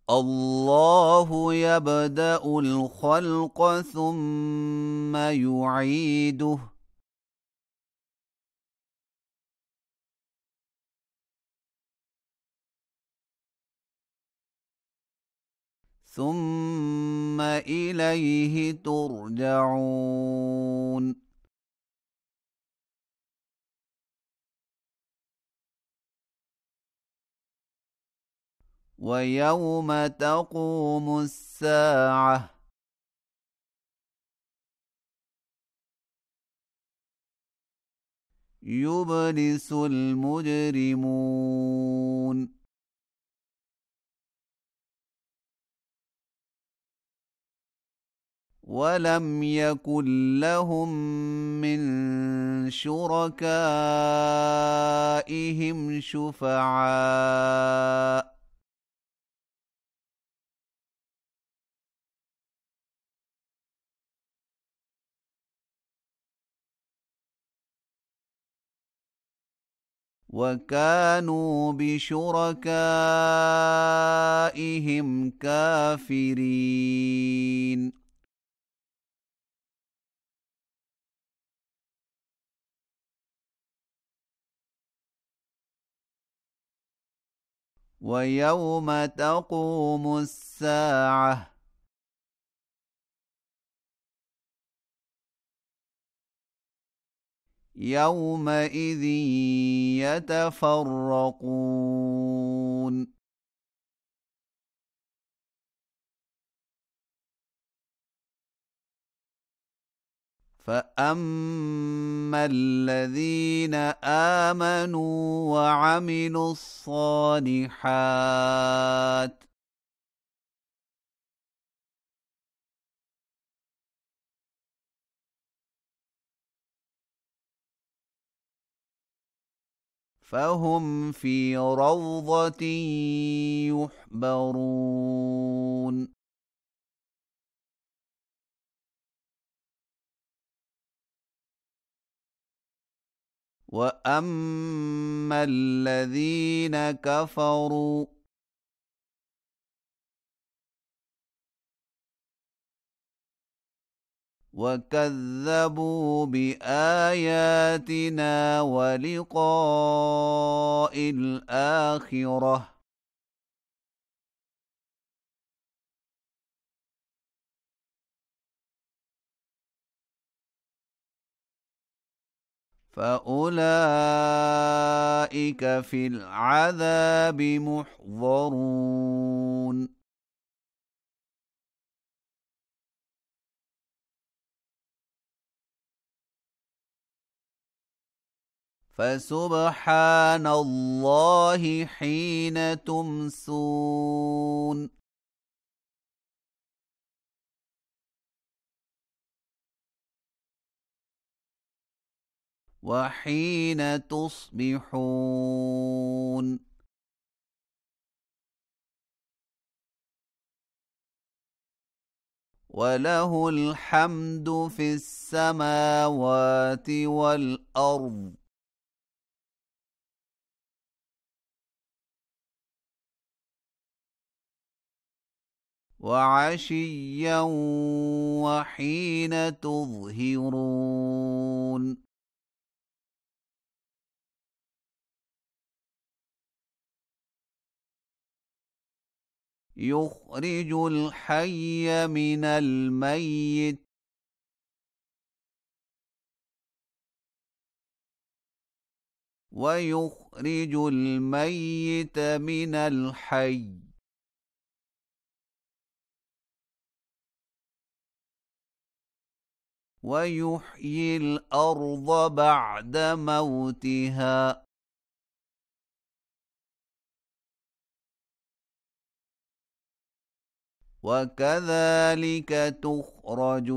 الله يبدأ الخلق ثم يعيده ثم إليه ترجعون ويوم تقوم الساعة يبلس المجرمون ولم يكن لهم من شركائهم شفعاء وكانوا بشركائهم كافرين ويوم تقوم الساعة يومئذ يتفرقون فأما الذين آمنوا وعملوا الصالحات فهم في روضة يحبرون وأما الذين كفروا وكذبوا بآياتنا ولقاء الآخرة فأولئك في العذاب محضرون فسبحان الله حين تمسون وحين تصبحون وله الحمد في السماوات والأرض وعشيا وحين تظهرون يخرج الحي من الميت ويخرج الميت من الحي ويحيي الأرض بعد موتها وكذلك تخرجون